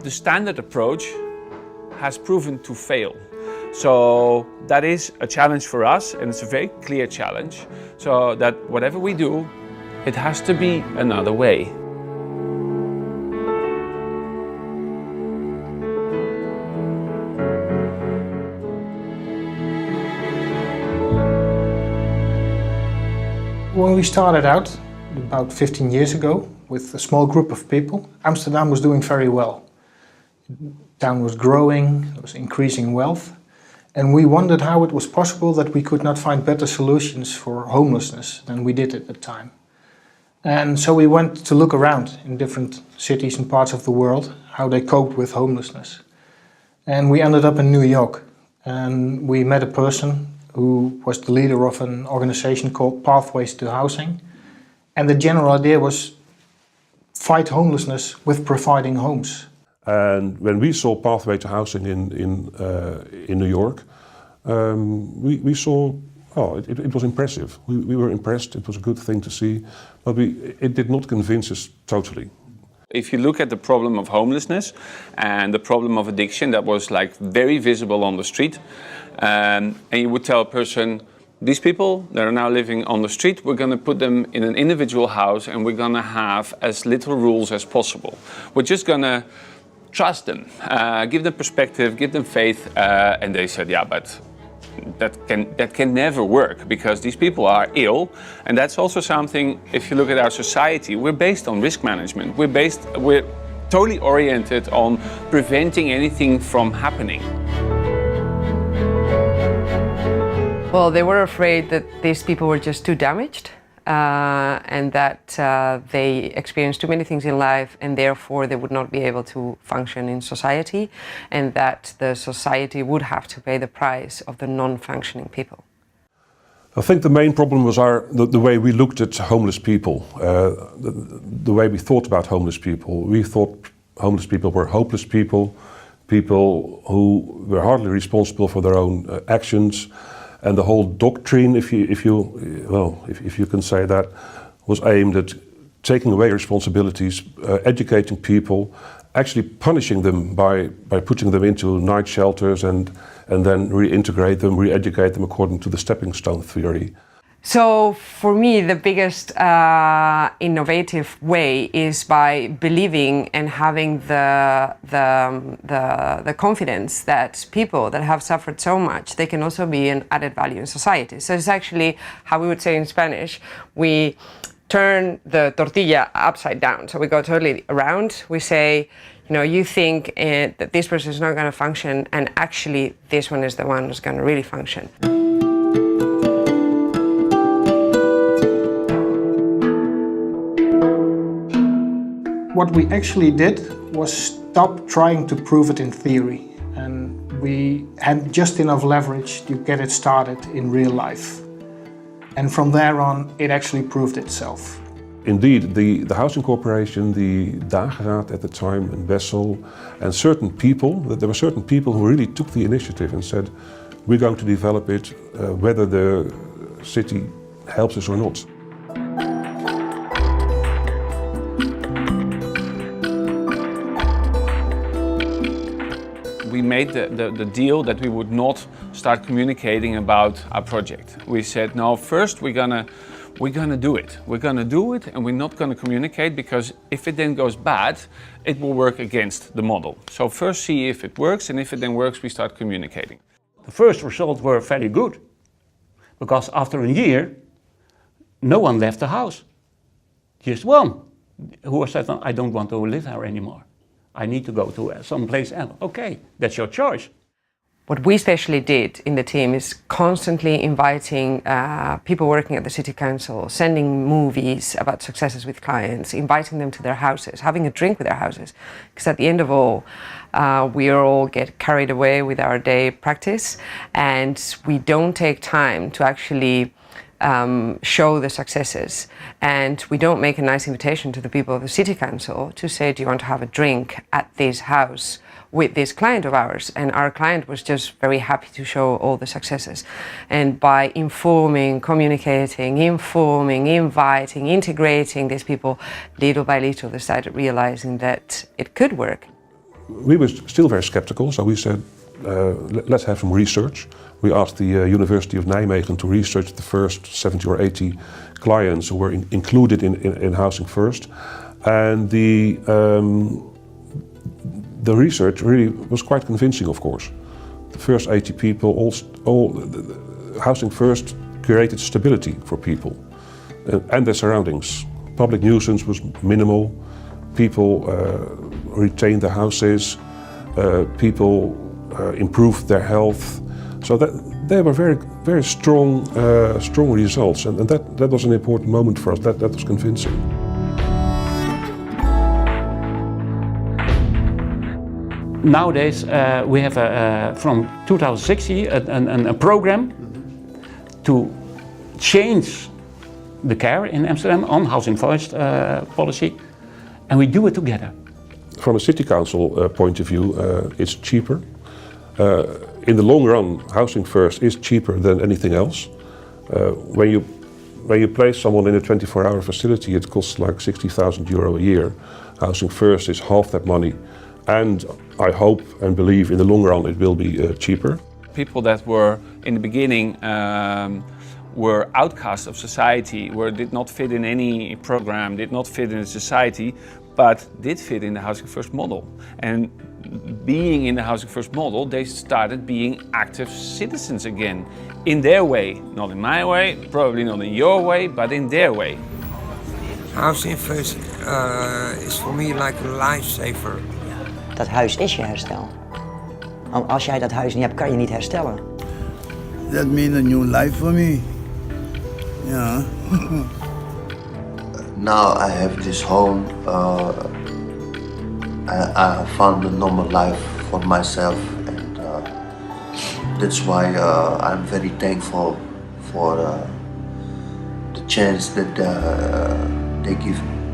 the standard approach has proven to fail. So that is a challenge for us, and it's a very clear challenge. So that whatever we do, it has to be another way. When we started out, about 15 years ago, with a small group of people, Amsterdam was doing very well. The town was growing, it was increasing wealth, and we wondered how it was possible that we could not find better solutions for homelessness than we did at the time. And so we went to look around in different cities and parts of the world, how they coped with homelessness. And we ended up in New York, and we met a person who was the leader of an organization called Pathways to Housing. And the general idea was fight homelessness with providing homes. And when we saw Pathway to Housing in New York, we saw, oh, it was impressive. We were impressed, it was a good thing to see, but it did not convince us totally. If you look at the problem of homelessness and the problem of addiction, that was like very visible on the street. And you would tell a person, these people that are now living on the street, we're going to put them in an individual house and we're going to have as little rules as possible. We're just going to trust them, give them perspective, give them faith. And they said, yeah, but that can never work because these people are ill. And that's also something, if you look at our society, we're based on risk management. We're totally oriented on preventing anything from happening. Well, they were afraid that these people were just too damaged and that they experienced too many things in life and therefore they would not be able to function in society, and that the society would have to pay the price of the non-functioning people. I think the main problem was the way we looked at homeless people, the way we thought about homeless people. We thought homeless people were hopeless people, people who were hardly responsible for their own actions. And the whole doctrine, if you can say that, was aimed at taking away responsibilities, educating people, actually punishing them by putting them into night shelters and then reintegrate them, re-educate them according to the stepping stone theory. So for me, the biggest innovative way is by believing and having the confidence that people that have suffered so much, they can also be an added value in society. So it's actually how we would say in Spanish, we turn the tortilla upside down. So we go totally around. We say, you know, you think that this person is not going to function, and actually this one is the one who's going to really function. What we actually did was stop trying to prove it in theory, and we had just enough leverage to get it started in real life. And from there on, it actually proved itself. Indeed, the Housing Corporation, the Dageraad at the time, and Wessel, and certain people, there were certain people who really took the initiative and said, we're going to develop it, whether the city helps us or not. We made the deal that we would not start communicating about our project. We said, no, first we're gonna do it. We're gonna do it, and we're not gonna communicate, because if it then goes bad, it will work against the model. So first see if it works, and if it then works, we start communicating. The first results were very good, because after a year, no one left the house. Just one who said, I don't want to live here anymore. I need to go to someplace else. Okay, that's your choice. What we especially did in the team is constantly inviting people working at the city council, sending movies about successes with clients, inviting them to their houses, having a drink with their houses. Because at the end of all, we all get carried away with our day practice, and we don't take time to actually show the successes, and we don't make a nice invitation to the people of the city council to say, do you want to have a drink at this house with this client of ours? And our client was just very happy to show all the successes. And by informing, communicating, inviting, integrating these people, little by little they started realizing that it could work. we were still very skeptical, so we said, let's have some research. We asked the University of Nijmegen to research the first 70 or 80 clients who were included in Housing First. And the research really was quite convincing, of course. The first 80 people, Housing First created stability for people and their surroundings. Public nuisance was minimal. People retained their houses. People improved their health. So that they were very, very strong results, and that was an important moment for us. That was convincing. Nowadays, we have from 2016 a program to change the care in Amsterdam on Housing First policy, and we do it together. From a city council point of view, it's cheaper. In the long run, Housing First is cheaper than anything else. When you place someone in a 24-hour facility, it costs like €60,000 a year. Housing First is half that money, and I hope and believe in the long run it will be cheaper. People that were in the beginning were outcasts of society, did not fit in any program, did not fit in the society, but did fit in the Housing First model. And being in the Housing First model, they started being active citizens again, in their way. Not in my way, probably not in your way, but in their way. Housing First is for me like a lifesaver. Dat huis is je herstel. Want als jij dat huis niet hebt, kan je niet herstellen. That means a new life for me. Yeah. Now I have this home. I found a normal life for myself, and that's why I'm very thankful for the chance that they give me.